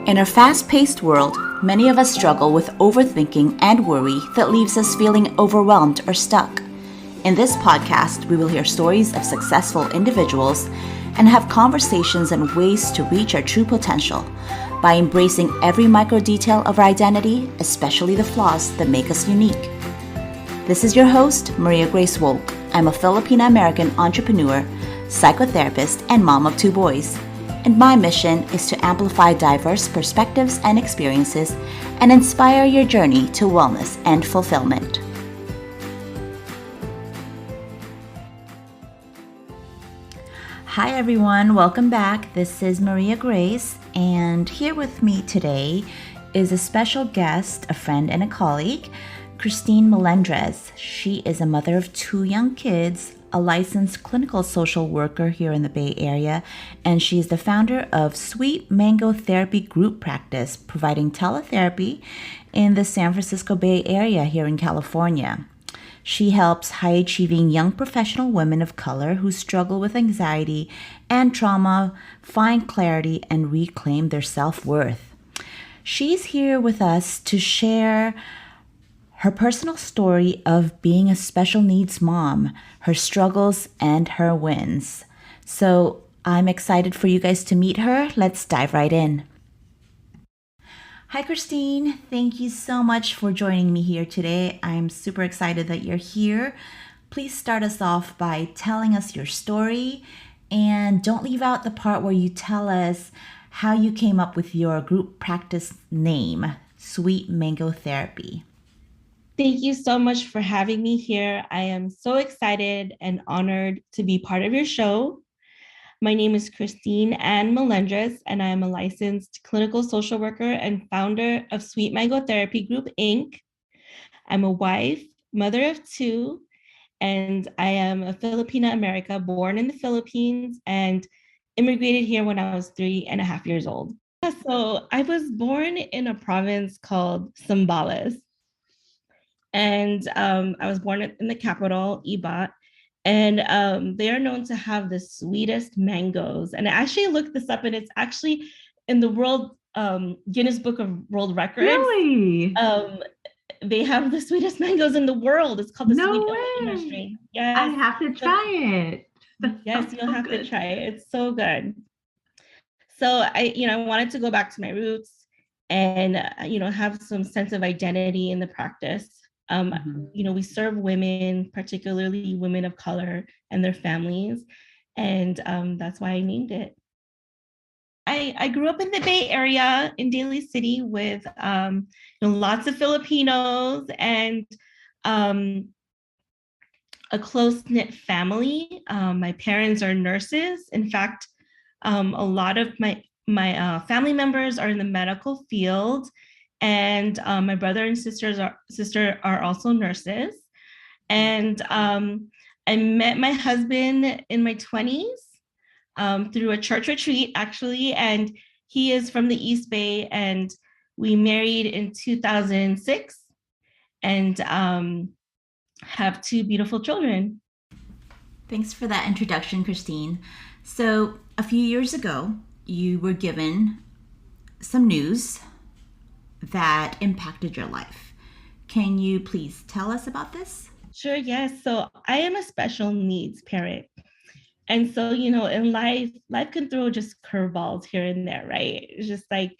In our fast-paced world, many of us struggle with overthinking and worry that leaves us feeling overwhelmed or stuck. In this podcast, we will hear stories of successful individuals and have conversations on ways to reach our true potential by embracing every micro detail of our identity, especially the flaws that make us unique. This is your host, Maria Grace Wolk. I'm a Filipina American entrepreneur, psychotherapist, and mom of 2 boys. And my mission is to amplify diverse perspectives and experiences and inspire your journey to wellness and fulfillment. Hi everyone, welcome back. This is Maria Grace, and here with me today is a special guest, a friend and a colleague, Christine Melendres. She is a mother of 2 young kids, a licensed clinical social worker here in the Bay Area, and she's the founder of Sweet Mango Therapy Group Practice, providing teletherapy in the San Francisco Bay Area here in California. She helps high-achieving young professional women of color who struggle with anxiety and trauma find clarity and reclaim their self-worth. She's here with us to share her personal story of being a special needs mom, her struggles and her wins. So I'm excited for you guys to meet her. Let's dive right in. Hi, Christine. Thank you so much for joining me here today. I'm super excited that you're here. Please start us off by telling us your story, and don't leave out the part where you tell us how you came up with your group practice name, Sweet Mango Therapy. Thank you so much for having me here. I am so excited and honored to be part of your show. My name is Christine Ann Melendres, and I am a licensed clinical social worker and founder of Sweet Mango Therapy Group, Inc. I'm a wife, mother of 2, and I am a Filipina American, born in the Philippines and immigrated here when I was 3.5 years old. So I was born in a province called Zambales. And I was born in the capital, Ibat, and they are known to have the sweetest mangoes. And I actually looked this up, and it's actually in the world Guinness Book of World Records. Really? They have the sweetest mangoes in the world. It's called the No Sweet way. Industry. Yes. I have to try it. Yes, you'll have to try it. It's so good. So I wanted to go back to my roots and, have some sense of identity in the practice. We serve women, particularly women of color and their families. And that's why I named it. I grew up in the Bay Area in Daly City with lots of Filipinos and a close-knit family. My parents are nurses. In fact, a lot of my family members are in the medical field, and my brother and sister are also nurses. And I met my husband in my 20s through a church retreat, actually, and he is from the East Bay, and we married in 2006, and have 2 beautiful children. Thanks for that introduction, Christine. So, a few years ago, you were given some news that impacted your life. Can you please tell us about this? Sure, yes. So I am a special needs parent. And so, in life can throw just curveballs here and there, right? It's just like,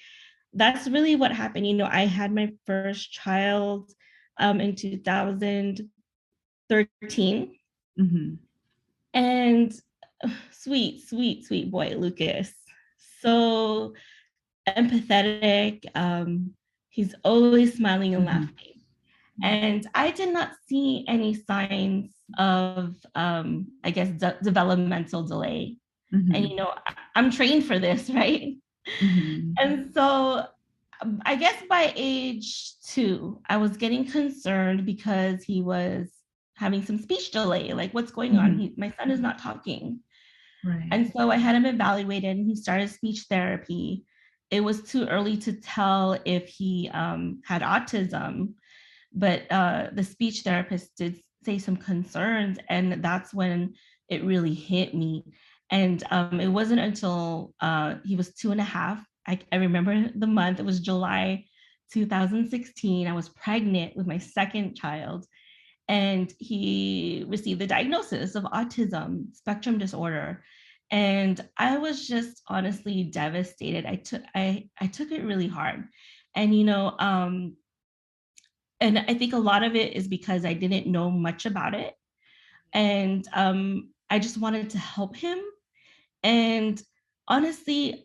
that's really what happened. I had my first child in 2013. Mm-hmm. And sweet, sweet, sweet boy, Lucas. So empathetic. He's always smiling and laughing. And I did not see any signs of, developmental delay. Mm-hmm. And, I'm trained for this, right? Mm-hmm. And so I guess by age 2, I was getting concerned because he was having some speech delay. Like, what's going on? My son is not talking. Right. And so I had him evaluated, and he started speech therapy. It was too early to tell if he had autism, but the speech therapist did say some concerns, and that's when it really hit me. And it wasn't until he was 2.5 I remember the month, it was July 2016. I was pregnant with my second child, and he received the diagnosis of autism spectrum disorder. And I was just honestly devastated. I took it really hard. And and I think a lot of it is because I didn't know much about it. And I just wanted to help him. And honestly,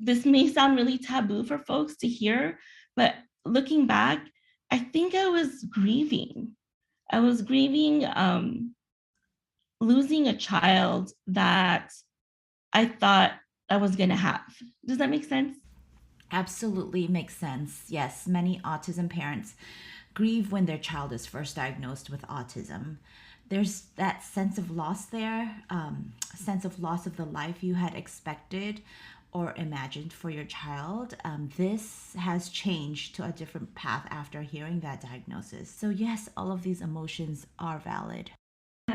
this may sound really taboo for folks to hear, but looking back, I think I was grieving. I was grieving losing a child that I thought I was going to have. Does that make sense? Absolutely makes sense. Yes, many autism parents grieve when their child is first diagnosed with autism. There's that sense of loss there, sense of loss of the life you had expected or imagined for your child. This has changed to a different path after hearing that diagnosis. So, yes, all of these emotions are valid.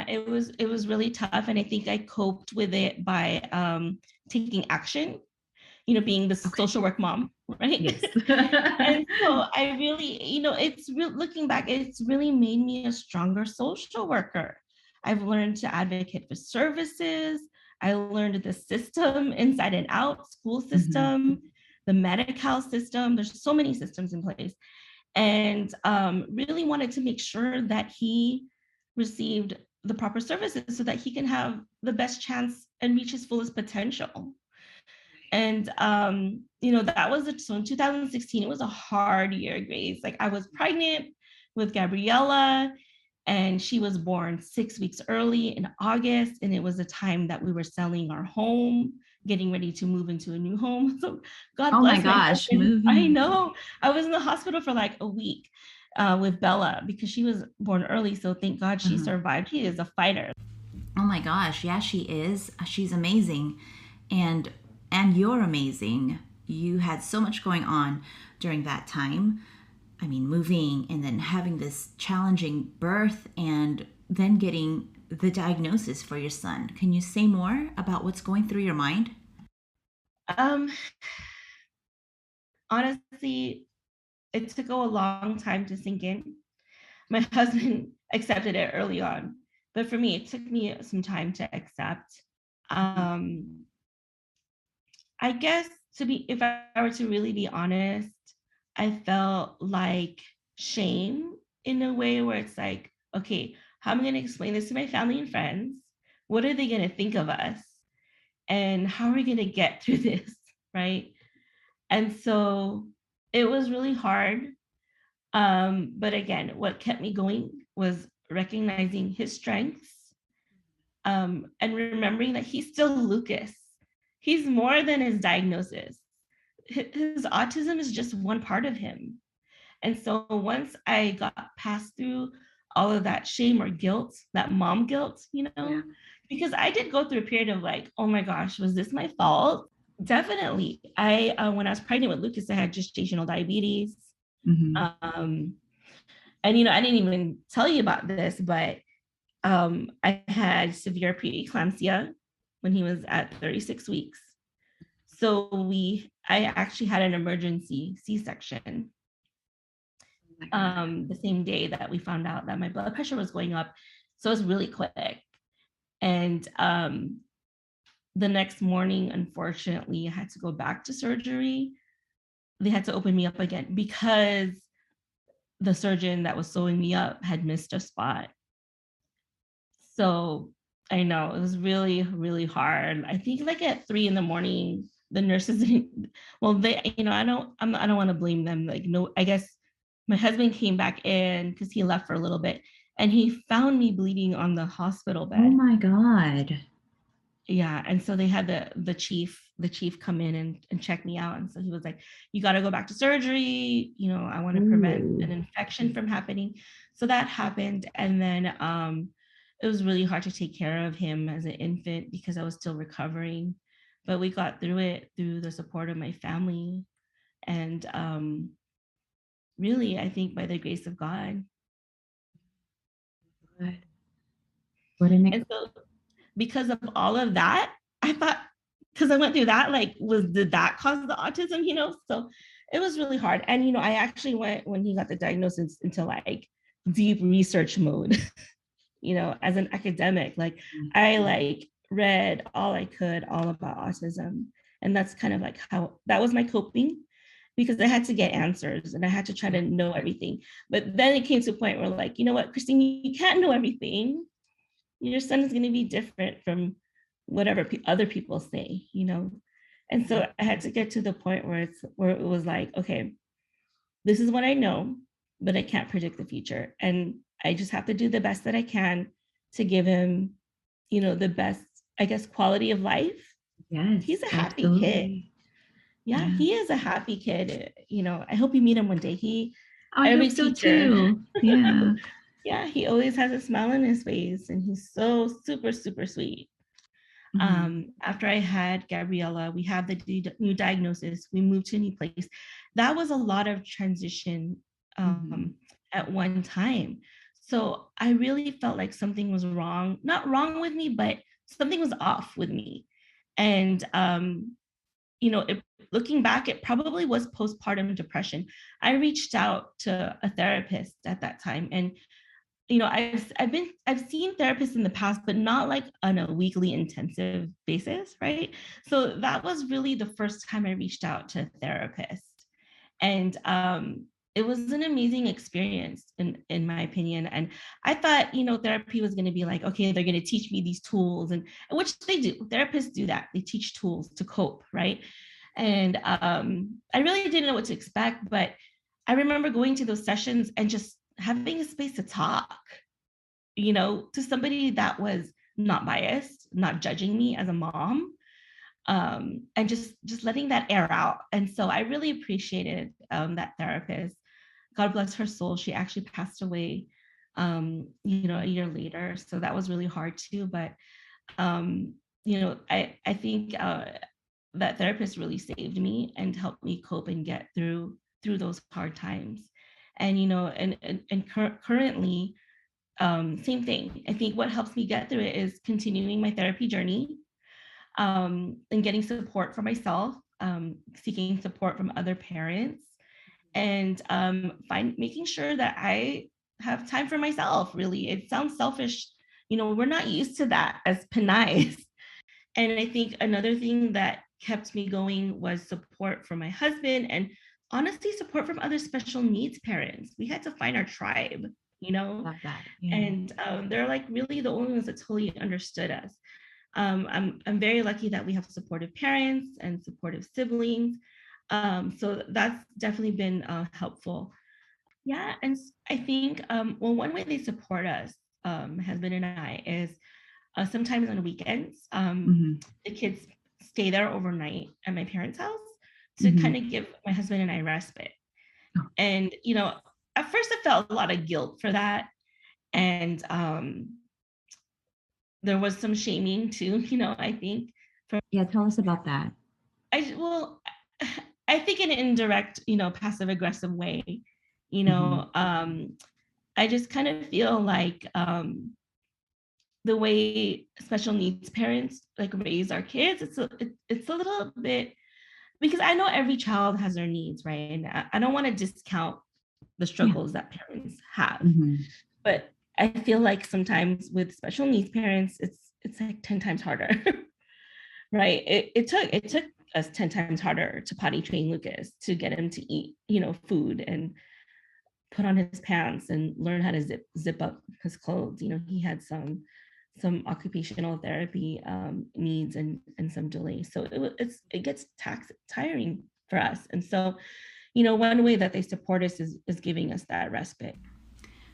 It was really tough, and I think I coped with it by taking action, being the Okay. social work mom, right? Yes. And so I really, looking back, it's really made me a stronger social worker. I've learned to advocate for services. I learned the system inside and out, school Mhm. system, the Medi-Cal system. There's so many systems in place. And really wanted to make sure that he received the proper services so that he can have the best chance and reach his fullest potential. And that was it. So in 2016, it was a hard year, Grace. Like, I was pregnant with Gabriella, and she was born 6 weeks early in August. And it was a time that we were selling our home, getting ready to move into a new home. So God Oh my bless my gosh, husband. I moving. know. I was in the hospital for like a week with Bella because she was born early. So thank God she Uh-huh. survived. He is a fighter. Oh my gosh, yeah, she is. She's amazing. And you're amazing. You had so much going on during that time. I mean, moving and then having this challenging birth and then getting the diagnosis for your son. Can you say more about what's going through your mind? Um, Honestly, it took a long time to sink in. My husband accepted it early on, but for me, it took me some time to accept. Um, I guess, if I were to really be honest, I felt like shame in a way where it's like, okay, how am I going to explain this to my family and friends? What are they going to think of us? And how are we going to get through this? Right. And so it was really hard. But again, what kept me going was recognizing his strengths, and remembering that he's still Lucas. He's more than his diagnosis. His autism is just one part of him. And so once I got past through all of that shame or guilt, that mom guilt, Yeah. because I did go through a period of like, oh my gosh, was this my fault? Definitely. When I was pregnant with Lucas, I had gestational diabetes. Hmm. Um, and I didn't even tell you about this, but I had severe preeclampsia when he was at 36 weeks. So I actually had an emergency C-section Oh my God. the same day that we found out that my blood pressure was going up. So it was really quick. And the next morning, unfortunately, I had to go back to surgery. They had to open me up again because the surgeon that was sewing me up had missed a spot. So I know it was really, really hard. I think like at 3 in the morning, the nurses didn't, well, I don't want to blame them. Like, no, I guess my husband came back in because he left for a little bit, and he found me bleeding on the hospital Oh bed. my God. Yeah. And so they had the chief come in and check me out. And so he was like, you got to go back to surgery. I want to prevent Ooh. an infection from happening. So that happened. And then it was really hard to take care of him as an infant because I was still recovering. But we got through it through the support of my family. And really, I think by the grace of God. What what an And so because of all of that, I thought because I went through that, like, did that cause the autism, So it was really hard. And, I actually went, when he got the diagnosis, into like deep research mode, as an academic. Like, I like read all I could all about autism. And that's kind of like how that was my coping, because I had to get answers and I had to try to know everything. But then it came to a point where, like, you know what, Christine, you can't know everything. Your son is going to be different from whatever other people say, And so I had to get to the point where it was like, okay, this is what I know, but I can't predict the future. And I just have to do the best that I can to give him, the best, I guess, quality of life. Yes, He's a happy kid. absolutely. Yeah, he is a happy kid. I hope you meet him one day. I Every hope so teacher, too. Yeah. yeah, he always has a smile on his face, and he's so super, super sweet. After I had Gabriella, we had the new diagnosis, we moved to a new place. That was a lot of transition at one time. So I really felt like something was wrong, not wrong with me, but something was off with me. And, looking back, it probably was postpartum depression. I reached out to a therapist at that time, and I've seen therapists in the past, but not like on a weekly intensive basis, right? So that was really the first time I reached out to a therapist. And it was an amazing experience, in my opinion. And I thought, therapy was going to be like, okay, they're going to teach me these tools, and which they do. Therapists do that. They teach tools to cope, right? And I really didn't know what to expect, but I remember going to those sessions and just having a space to talk, to somebody that was not biased, not judging me as a mom, and just letting that air out. And so I really appreciated that therapist. God bless her soul. She actually passed away, a year later. So that was really hard too. But I think that therapist really saved me and helped me cope and get through those hard times. And currently, same thing. I think what helps me get through it is continuing my therapy journey, and getting support for myself, seeking support from other parents, and making sure that I have time for myself. Really, it sounds selfish. We're not used to that as Pinay. And I think another thing that kept me going was support from my husband, and honestly, support from other special needs parents. We had to find our tribe, Love that. Yeah. and they're like really the only ones that totally understood us. I'm very lucky that we have supportive parents and supportive siblings. So that's definitely been helpful. Yeah, and I think, well, one way they support us, husband and I, is sometimes on weekends, the kids stay there overnight at my parents' house to kind of give my husband and I respite. And, at first I felt a lot of guilt for that. And there was some shaming too, I think. Yeah, tell us about that. Well, I think in an indirect, passive aggressive way, I just kind of feel like the way special needs parents like raise our kids, it's a little bit, because I know every child has their needs, right? And I don't want to discount the struggles that parents have, but I feel like sometimes with special needs parents, it's like 10 times harder. Right? It took us 10 times harder to potty train Lucas, to get him to eat, food, and put on his pants and learn how to zip up his clothes. He had some occupational therapy needs, and some delays. So it gets tiring for us. And so, one way that they support us is giving us that respite.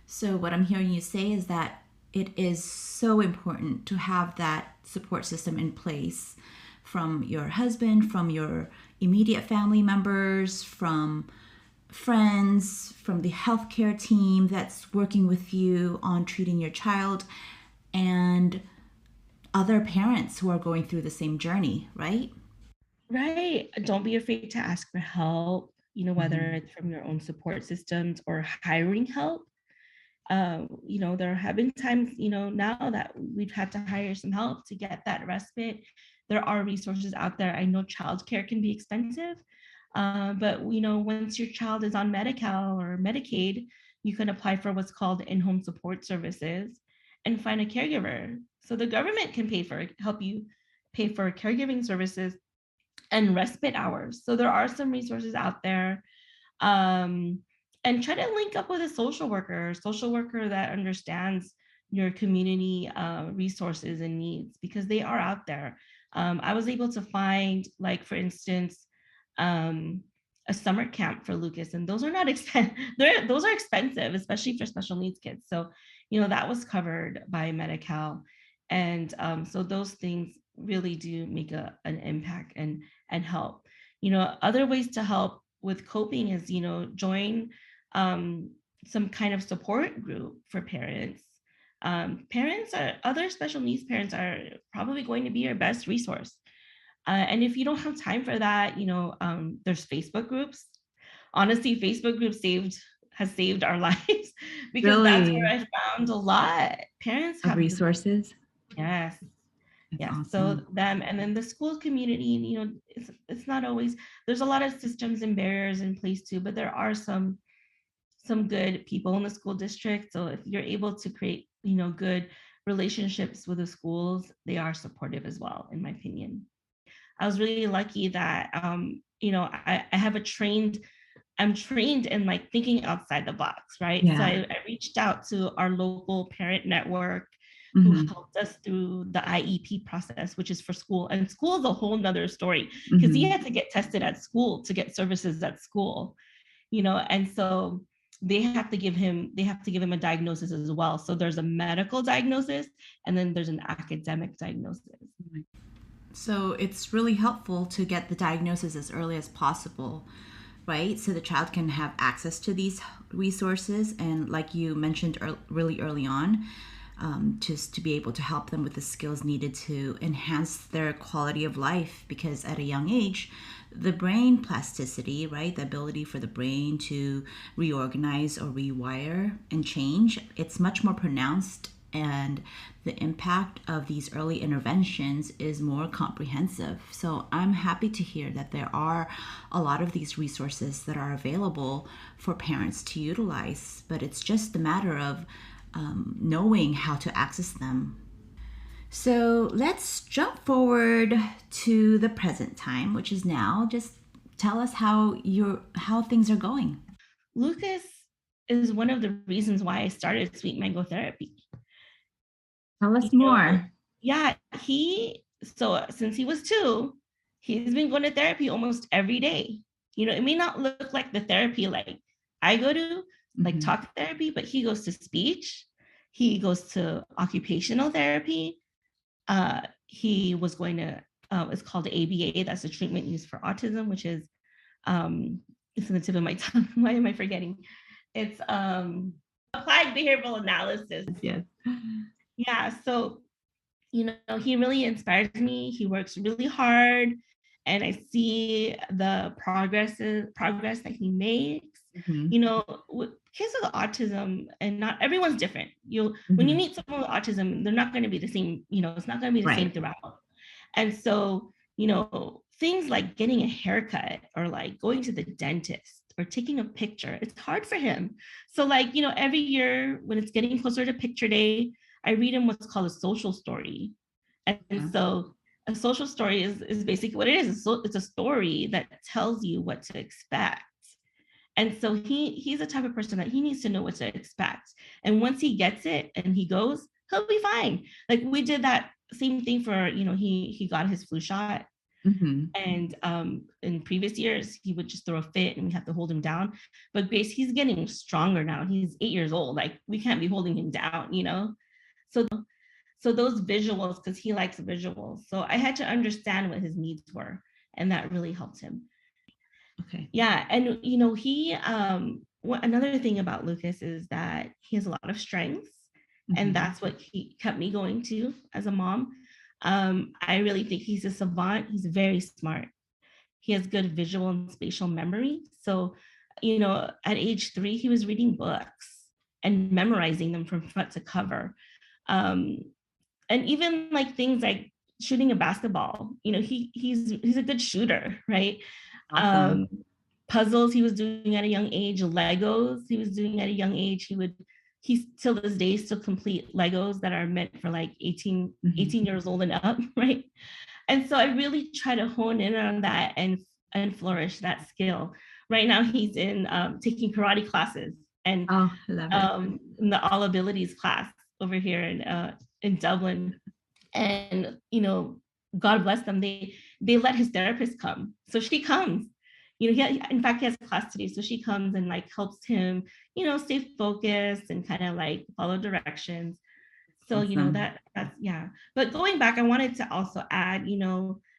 So, what I'm hearing you say is that it is so important to have that support system in place from your husband, from your immediate family members, from friends, from the healthcare team that's working with you on treating your child, and other parents who are going through the same journey, right? Right. Don't be afraid to ask for help, whether it's from your own support systems or hiring help. There have been times, now that we've had to hire some help to get that respite, there are resources out there. I know childcare can be expensive, but once your child is on Medi-Cal or Medicaid, you can apply for what's called in-home support services and find a caregiver. So the government can help you pay for caregiving services and respite hours. So there are some resources out there. And try to link up with a social worker that understands your community resources and needs, because they are out there. I was able to find, like, for instance, a summer camp for Lucas, and those are not expensive. Those are expensive, especially for special needs kids. So, that was covered by Medi-Cal. And so those things really do make an impact and help. Other ways to help with coping is, join some kind of support group for parents. Other special needs parents are probably going to be your best resource. And if you don't have time for that, there's Facebook groups. Honestly, Facebook groups has saved our lives, because that's where I found a lot. Parents of have resources. Yes. That's Yes. awesome. So them, and then the school community, it's not always, there's a lot of systems and barriers in place too, but there are some good people in the school district. So if you're able to create, good relationships with the schools, they are supportive as well, in my opinion. I was really lucky that, I'm trained in, like, thinking outside the box, right? Yeah. So I reached out to our local parent network, who helped us through the IEP process, which is for school. And school is a whole nother story, because he had to get tested at school to get services at school, and so they have to give him a diagnosis as well. So there's a medical diagnosis, and then there's an academic diagnosis. So it's really helpful to get the diagnosis as early as possible, right? So the child can have access to these resources, and like you mentioned really early on, just to be able to help them with the skills needed to enhance their quality of life. Because at a young age, the brain plasticity, right, the ability for the brain to reorganize or rewire and change, it's much more pronounced, and the impact of these early interventions is more comprehensive. So I'm happy to hear that there are a lot of these resources that are available for parents to utilize, but it's just a matter of knowing how to access them. So let's jump forward to the present time, which is now. Just tell us how things are going. Lucas is one of the reasons why I started Sweet Mango Therapy. Tell us more. Yeah, since he was 2, he's been going to therapy almost every day. It may not look like the therapy like I go to, like talk therapy, but he goes to speech. He goes to occupational therapy. He was going to, it's called ABA. That's a treatment used for autism, which is, it's in the tip of my tongue. Why am I forgetting? It's applied behavioral analysis. Yes. Yeah. So, he really inspires me. He works really hard, and I see the progress that he makes. With kids with autism, and not everyone's different. When you meet someone with autism, they're not going to be the same. It's not going to be the same throughout. And so, things like getting a haircut, or like going to the dentist, or taking a picture, it's hard for him. So, like, every year when it's getting closer to picture day, I read him what's called a social story. And so a social story is basically what it is. It's a story that tells you what to expect. And so he's the type of person that he needs to know what to expect. And once he gets it and he goes, he'll be fine. Like, we did that same thing for, he got his flu shot. And in previous years, he would just throw a fit and we have to hold him down. But he's getting stronger now. He's 8 years old. Like, we can't be holding him down, So those visuals, because he likes visuals. So I had to understand what his needs were, and that really helped him. Okay. Yeah. And, another thing about Lucas is that he has a lot of strengths, and that's what he kept me going to as a mom. I really think he's a savant. He's very smart. He has good visual and spatial memory. So, at age 3, he was reading books and memorizing them from front to cover. And even like things like shooting a basketball. He's a good shooter, right? Awesome. Puzzles he was doing at a young age. Legos he was doing at a young age. He's till this day still complete Legos that are meant for like 18 years old and up, right? And so I really try to hone in on that and flourish that skill. Right now he's in taking karate classes and Oh, I love it. in the all abilities class over here in Dublin. And God bless them, they let his therapist come, so she comes. In fact, he has a class today, so she comes and like helps him stay focused and kind of like follow directions. So Awesome. that's yeah. But going back, I wanted to also add,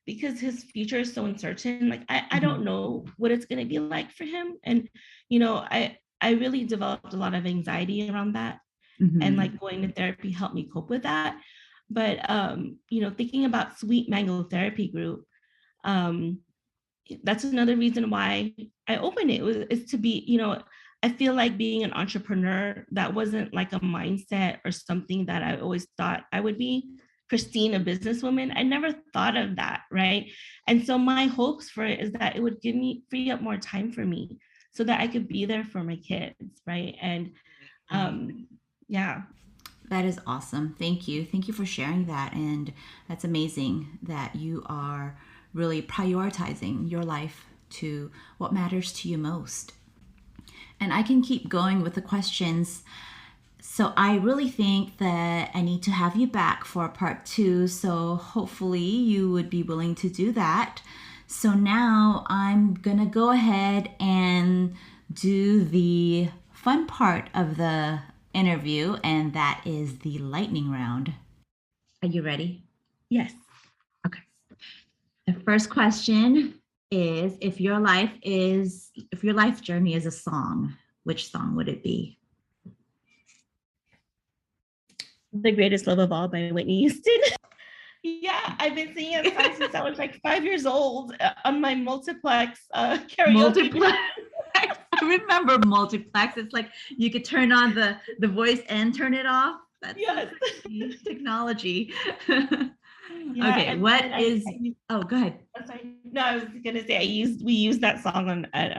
because his future is so uncertain, like I don't know what it's going to be like for him. And I really developed a lot of anxiety around that, and like going to therapy helped me cope with that. But thinking about Sweet Mango Therapy Group, that's another reason why I opened it, is to be, I feel like being an entrepreneur, that wasn't like a mindset or something that I always thought I would be. Christine, a businesswoman, I never thought of that, right? And so my hopes for it is that it would free up more time for me so that I could be there for my kids, right? And yeah. That is awesome. Thank you. Thank you for sharing that. And that's amazing that you are really prioritizing your life to what matters to you most. And I can keep going with the questions. So I really think that I need to have you back for part 2. So hopefully you would be willing to do that. So now I'm going to go ahead and do the fun part of the interview, and that is the lightning round. Are you ready? Yes. Okay. The first question is, if your life journey is a song, which song would it be? The Greatest Love of All by Whitney Houston. Yeah, I've been singing that song since I was like 5 years old on my multiplex karaoke. Multiplex. I remember multiplex. It's like you could turn on the voice and turn it off. That's yes. Technology. Yeah, okay, oh, go ahead. Sorry. No, I was gonna say we used that song at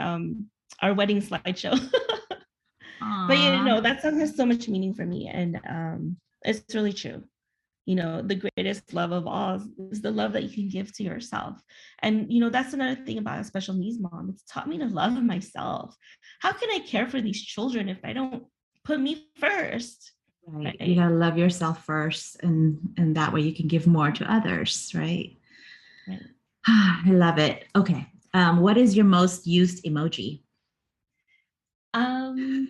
our wedding slideshow. But that song has so much meaning for me, and it's really true. The greatest love of all is the love that you can give to yourself. And that's another thing about a special needs mom. It's taught me to love myself. How can I care for these children if I don't put me first? Right. You gotta love yourself first, and that way you can give more to others, right? Right. I love it. Okay. What is your most used emoji? I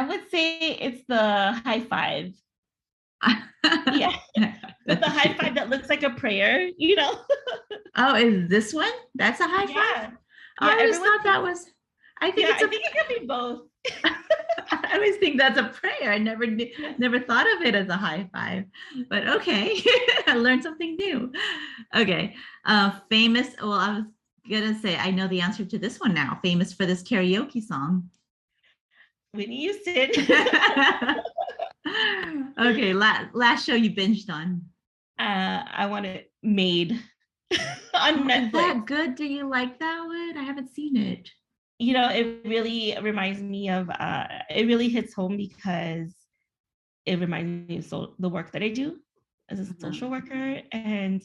would say it's the high five. Yeah. With the high five that looks like a prayer, Oh, is this one? That's a high five? I always thought that was, I think I think it could be both. I always think that's a prayer. I never thought of it as a high five, but okay. I learned something new. Okay. Famous, well, I was gonna say, I know the answer to this one now. Famous for this karaoke song. Whitney Houston. Okay, last show you binged on. I want it Made on Netflix. Is that good? Do you like that one? I haven't seen it. It really reminds me of, it really hits home because it reminds me of the work that I do as a social worker. And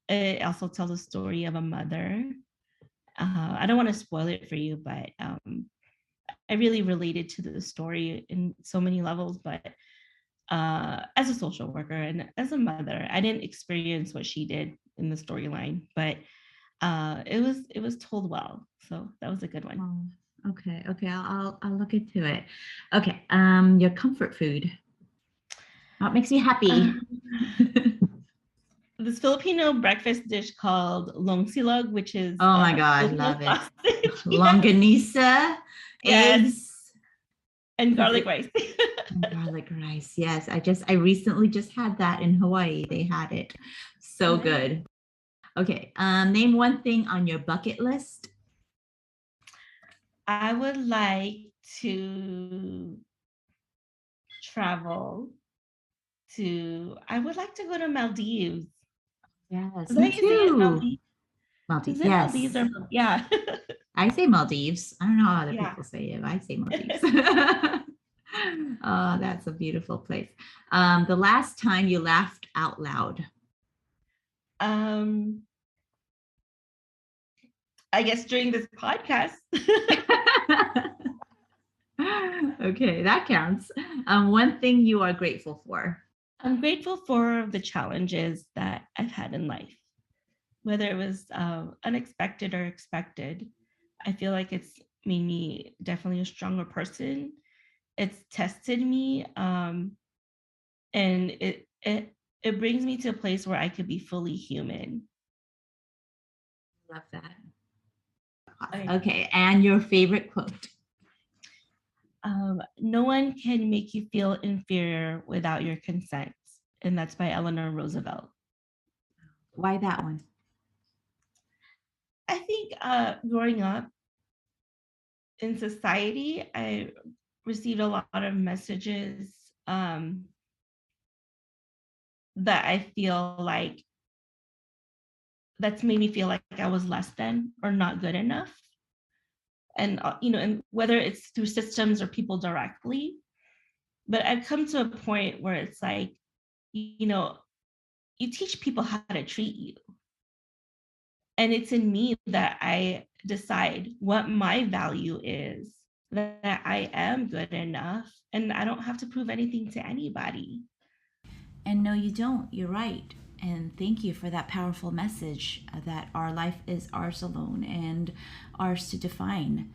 it also tells a story of a mother. I don't want to spoil it for you, but I really related to the story in so many levels. But as a social worker and as a mother, I didn't experience what she did in the storyline, but it was told well. So that was a good one. Oh, okay. I'll look into it. Okay. Your comfort food. What makes you happy? This Filipino breakfast dish called longsilog, which is oh my god, love it. Yes. Longanisa, eggs, and garlic rice. And garlic rice. Yes, I recently just had that in Hawaii. They had it. So good. Okay. Name one thing on your bucket list. I would like to travel I would like to go to Maldives. Yes, Is that how me you say it? too. Maldives? Maldives. Is it Maldives Yes. or yeah? I say Maldives. I don't know how other Yeah. people say it. I say Maldives. Oh, that's a beautiful place. The last time you laughed out loud. um, I guess during this podcast. Okay, that counts. One thing you are grateful for. I'm grateful for the challenges that I've had in life, whether it was unexpected or expected. I feel like it's made me definitely a stronger person. It's tested me, and it brings me to a place where I could be fully human. Love that. I, Okay, and your favorite quote. no one can make you feel inferior without your consent, and that's by Eleanor Roosevelt. Why that one? I think growing up in society, I received a lot of messages that I feel like that's made me feel like I was less than or not good enough. And and whether it's through systems or people directly, but I've come to a point where it's like, you know, you teach people how to treat you, and it's in me that I decide what my value is, that I am good enough, and I don't have to prove anything to anybody. And no, you don't. You're right. And thank you for that powerful message that our life is ours alone and ours to define.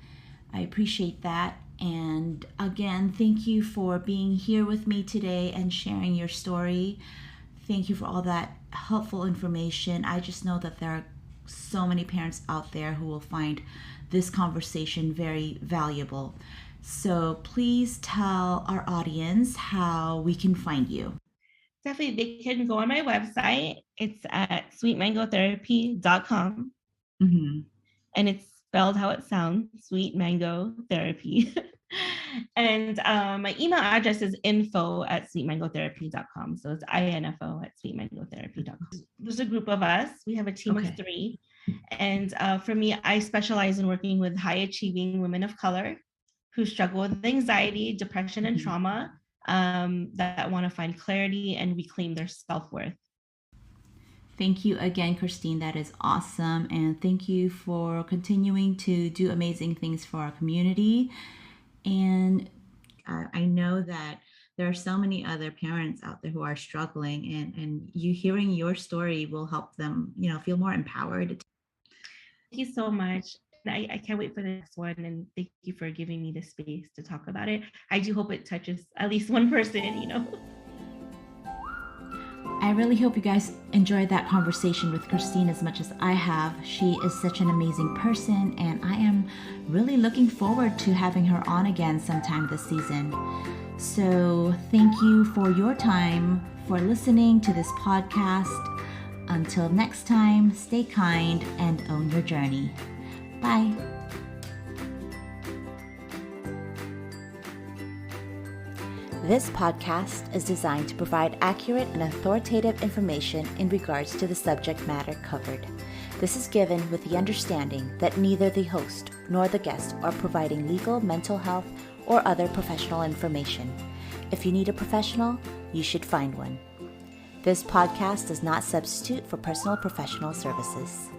I appreciate that. And again, thank you for being here with me today and sharing your story. Thank you for all that helpful information. I just know that there are so many parents out there who will find this conversation very valuable. So please tell our audience how we can find you. Definitely, they can go on my website. It's at sweetmangotherapy.com. Mm-hmm. And it's spelled how it sounds, Sweet Mango Therapy. And my email address is info@sweetmangotherapy.com. So it's info@sweetmangotherapy.com. There's a group of us. We have a team of 3. And for me, I specialize in working with high achieving women of color who struggle with anxiety, depression, and trauma, that want to find clarity and reclaim their self-worth. Thank you again, Christine. That is awesome. And thank you for continuing to do amazing things for our community. And I know that there are so many other parents out there who are struggling, and you hearing your story will help them, feel more empowered. Thank you so much. I can't wait for the next one. And thank you for giving me the space to talk about it. I do hope it touches at least one person. I really hope you guys enjoyed that conversation with Christine as much as I have. She is such an amazing person, and I am really looking forward to having her on again sometime this season. So thank you for your time, for listening to this podcast. Until next time, stay kind and own your journey. Bye. This podcast is designed to provide accurate and authoritative information in regards to the subject matter covered. This is given with the understanding that neither the host nor the guest are providing legal, mental health, or other professional information. If you need a professional, you should find one. This podcast does not substitute for personal professional services.